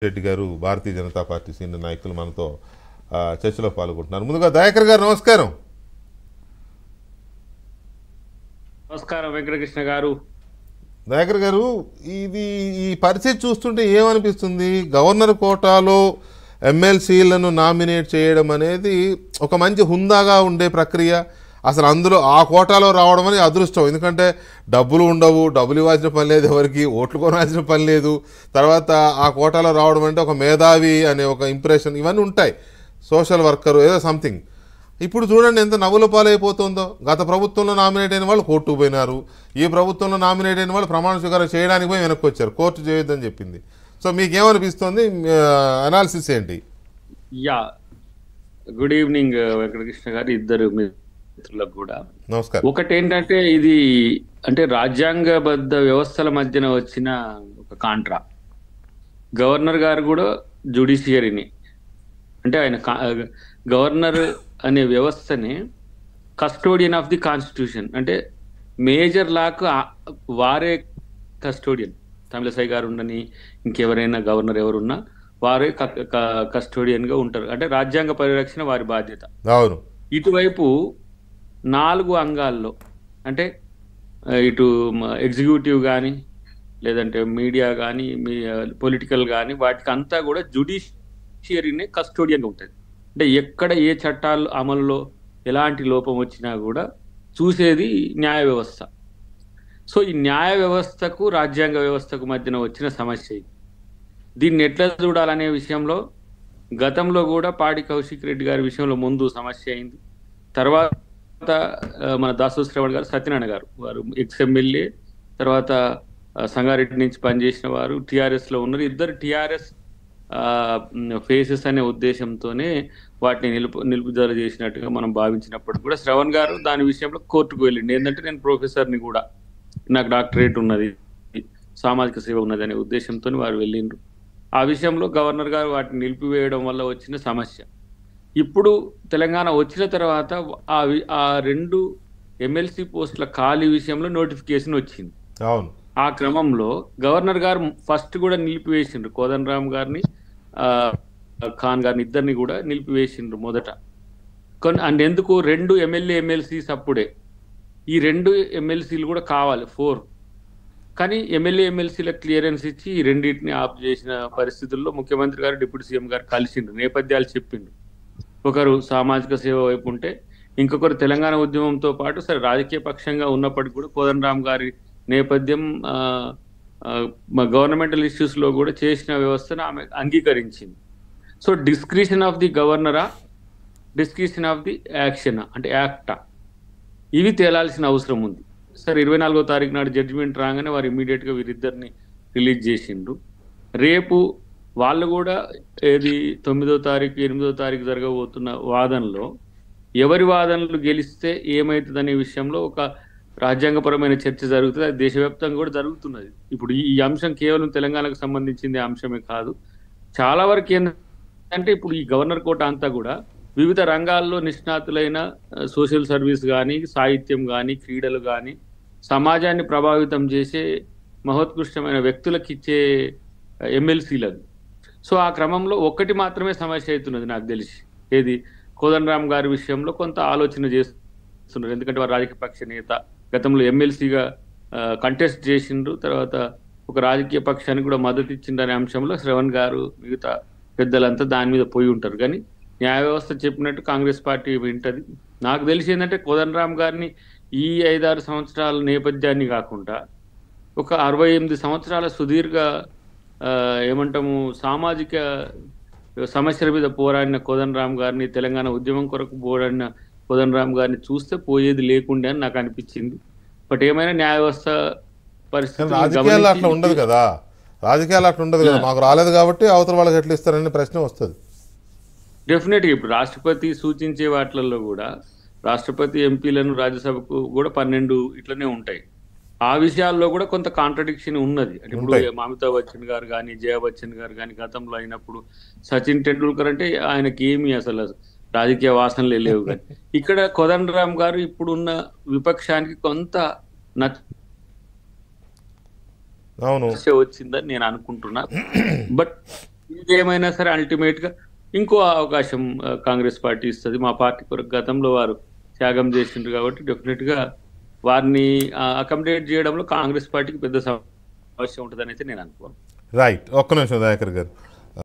రెడ్డి గారు Bharatiya Janata party senior నాయకులు మనతో చర్చలో పాల్గొంటున్నారు. ముందుగా దయాకర్ గారు నమస్కారం. నమస్కారం వెంకటకృష్ణ గారు. దయాకర్ గారు, ఈ పరిస్థితి చూస్తుంటే ఏమనిపిస్తుంది? గవర్నర్ కోటాలో ఎమ్మెల్సీలను నామినేట్ చేయడం అనేది ఒక మంచి హుందాగా ఉండే ప్రక్రియ. అసలు అందులో ఆ కోటాలో రావడం అనేది అదృష్టం. ఎందుకంటే డబ్బులు ఉండవు, డబ్బులు ఇవ్వాల్సిన పని లేదు, ఎవరికి ఓట్లు కొనాల్సిన పని లేదు. తర్వాత ఆ కోటాలో రావడం అంటే ఒక మేధావి అనే ఒక ఇంప్రెషన్, ఇవన్నీ ఉంటాయి. సోషల్ వర్కర్ ఏదో సంథింగ్. ఇప్పుడు చూడండి ఎంత నవ్వుల పాలైపోతుందో. గత ప్రభుత్వంలో నామినేట్ అయిన వాళ్ళు కోర్టుకు పోయినారు, ఈ ప్రభుత్వంలో నామినేట్ అయిన వాళ్ళు ప్రమాణ స్వీకారం చేయడానికి పోయి వెనక్కి వచ్చారు, కోర్టు చేయొద్దని చెప్పింది. సో మీకేమనిపిస్తుంది? అనాలిసిస్ ఏంటి? యా, గుడ్ ఈవినింగ్ వెంకటకృష్ణ గారు, ఇద్దరు మిత్రులకు కూడా నమస్కారం. ఒకటేంటంటే ఇది అంటే రాజ్యాంగబద్ధ వ్యవస్థల మధ్యన వచ్చిన ఒక కాంట్రా. గవర్నర్ గారు కూడా జ్యుడిషియరీని, అంటే ఆయన గవర్నర్ అనే వ్యవస్థని కస్టోడియన్ ఆఫ్ ది కాన్స్టిట్యూషన్, అంటే మేజర్ లాకు వారే కస్టోడియన్. తమిళసై గారు ఉండని ఇంకెవరైనా గవర్నర్ ఎవరున్నా వారే కస్టోడియన్ గా ఉంటారు. అంటే రాజ్యాంగ పరిరక్షణ వారి బాధ్యత. అవును. ఇటువైపు 4 అంగాల్లో, అంటే ఇటు ఎగ్జిక్యూటివ్ కానీ, లేదంటే మీడియా కానీ, పొలిటికల్ కానీ, వాటికి అంతా కూడా జ్యుడిషియరీనే కస్టోడియన్గా ఉంటుంది. అంటే ఎక్కడ ఏ చట్టాలు అమలులో ఎలాంటి లోపం వచ్చినా కూడా చూసేది న్యాయ వ్యవస్థ. సో ఈ న్యాయ వ్యవస్థకు రాజ్యాంగ వ్యవస్థకు మధ్యన వచ్చిన సమస్య ఇది. దీన్ని ఎట్లా చూడాలనే విషయంలో గతంలో కూడా పాడి కౌశిక్ రెడ్డి గారి విషయంలో ముందు సమస్య అయింది. తర్వాత మన దాసు శ్రవణ్ గారు, సత్యనారాయణ గారు, వారు ఎక్స్ఎమ్మెల్యే, తర్వాత సంగారెడ్డి నుంచి పనిచేసిన వారు, టీఆర్ఎస్లో ఉన్నారు. ఇద్దరు టీఆర్ఎస్ ఫేసెస్ అనే ఉద్దేశంతోనే వాటిని నిలుపుదల చేసినట్టుగా మనం భావించినప్పుడు కూడా శ్రవణ్ గారు దాని విషయంలో కోర్టుకు వెళ్ళిండి. ఏంటంటే నేను ప్రొఫెసర్ని కూడా, నాకు డాక్టరేట్ ఉన్నది, సామాజిక సేవ ఉన్నది అనే ఉద్దేశంతో వారు వెళ్ళిండ్రు. ఆ విషయంలో గవర్నర్ గారు వాటిని నిలిపివేయడం వల్ల వచ్చిన సమస్య. ఇప్పుడు తెలంగాణ వచ్చిన తర్వాత ఆ 2 ఎమ్మెల్సీ పోస్టుల ఖాళీ విషయంలో నోటిఫికేషన్ వచ్చింది. అవును. ఆ క్రమంలో గవర్నర్ గారు ఫస్ట్ కూడా నిలిపివేసిండ్రు, కోదండరామ్ గారిని, ఖాన్ గారిని, ఇద్దరిని కూడా నిలిపివేసిండ్రు మొదట. అండ్ ఎందుకు 2 ఎమ్మెల్సీస్ అప్పుడే, ఈ 2 ఎమ్మెల్సీలు కూడా కావాలి 4, కానీ ఎమ్మెల్సీల క్లియరెన్స్ ఇచ్చి ఈ రెండింటిని ఆఫ్ చేసిన పరిస్థితుల్లో ముఖ్యమంత్రి గారు, డిప్యూటీ సీఎం గారు కలిసిండ్రు, నేపథ్యాలు చెప్పిండ్రు. ఒకరు సామాజిక సేవ వైపు ఉంటే, ఇంకొకరు తెలంగాణ ఉద్యమంతో పాటు సరే రాజకీయ పక్షంగా ఉన్నప్పటికీ కూడా కోదండరామ్ గారి నేపథ్యం గవర్నమెంటల్ ఇష్యూస్ లో కూడా చేసిన వ్యవస్థను ఆమె అంగీకరించింది. సో డిస్క్రిషన్ ఆఫ్ ది గవర్నరా, డిస్క్రిషన్ ఆఫ్ ది యాక్షనా, అంటే యాక్టా, ఇవి తేలాల్సిన అవసరం ఉంది. సరే 24వ తారీఖు నాడు జడ్జిమెంట్ రాగానే వారు ఇమీడియట్ గా వీరిద్దరిని రిలీజ్ చేసిండ్రు. రేపు వాళ్ళు కూడా ఏది 9వ తారీఖు 8వ తారీఖు జరగబోతున్న వాదనలో ఎవరి వాదనలు గెలిస్తే ఏమవుతుందనే విషయంలో ఒక రాజ్యాంగపరమైన చర్చ జరుగుతుంది. అది దేశవ్యాప్తంగా కూడా జరుగుతున్నది. ఇప్పుడు ఈ అంశం కేవలం తెలంగాణకు సంబంధించింది అంశమే కాదు. చాలా వరకు ఏంటంటే ఇప్పుడు ఈ గవర్నర్ కోట అంతా కూడా వివిధ రంగాల్లో నిష్ణాతులైన సోషల్ సర్వీస్ కానీ, సాహిత్యం కానీ, క్రీడలు కానీ, సమాజాన్ని ప్రభావితం చేసే మహోత్కృష్టమైన వ్యక్తులకు ఇచ్చే ఎమ్మెల్సీలకు. సో ఆ క్రమంలో ఒక్కటి మాత్రమే సమస్య అవుతున్నది నాకు తెలిసి, ఏది కోదండరామ్ గారి విషయంలో కొంత ఆలోచన చేస్తున్నారు. ఎందుకంటే వారు రాజకీయ పక్ష నేత, గతంలో ఎమ్మెల్సీగా కంటెస్ట్ చేసిండ్రు, తర్వాత ఒక రాజకీయ పక్షానికి కూడా మద్దతు ఇచ్చిందనే అంశంలో శ్రవణ్ గారు మిగతా పెద్దలంతా దాని మీద పోయి ఉంటారు. కానీ న్యాయ వ్యవస్థ చెప్పినట్టు కాంగ్రెస్ పార్టీ వింటది. నాకు తెలిసి ఏంటంటే కోదండరామ్ గారిని ఈ 5-6 సంవత్సరాల నేపథ్యాన్ని కాకుండా ఒక 68 సంవత్సరాల సుదీర్ఘ ఏమంటాము సామాజిక సమస్యల మీద పోరాడిన కోదండరామ్ గారిని, తెలంగాణ ఉద్యమం కొరకు పోరాడిన కోదండరామ్ గారిని చూస్తే పోయేది లేకుండే అని నాకు అనిపించింది. బట్ ఏమైనా న్యాయ వ్యవస్థ పరిస్థితి రాజకీయాలు అట్లా ఉండదు కదా, మాకు రాలేదు కాబట్టి అవతల వాళ్ళకి ఎట్లా ఇస్తారనే ప్రశ్న వస్తుంది. డెఫినెట్గా ఇప్పుడు రాష్ట్రపతి సూచించే వాటిల్లో కూడా రాష్ట్రపతి ఎంపీలను రాజ్యసభకు కూడా 12 ఇట్లనే ఉంటాయి. ఆ విషయాల్లో కూడా కొంత కాంట్రడిక్షన్ ఉన్నది. అంటే ఇప్పుడు అమితాబ్ బచ్చన్ గారు కానీ, జయ బచ్చన్ గారు కానీ గతంలో అయినప్పుడు, సచిన్ టెండూల్కర్ అంటే ఆయనకి ఏమి అసలు రాజకీయ వాసనలే లేవు. కానీ ఇక్కడ కోదండరామ్ గారు ఇప్పుడున్న విపక్షానికి కొంత వచ్చిందని నేను అనుకుంటున్నా. బట్ ఏదేమైనా సరే అల్టిమేట్ గా ఇంకో అవకాశం కాంగ్రెస్ పార్టీ ఇస్తుంది. మా పార్టీ కొరకు గతంలో వారు త్యాగం చేసిండ్రు కాబట్టి డెఫినెట్ గా వారిని అకామిడేట్ చేయడంలో కాంగ్రెస్ పార్టీకి పెద్ద సమస్య ఉంటుందని అయితే నేను అనుకోను. రైట్, ఒక్క నిమిషం దయాకర్ గారు.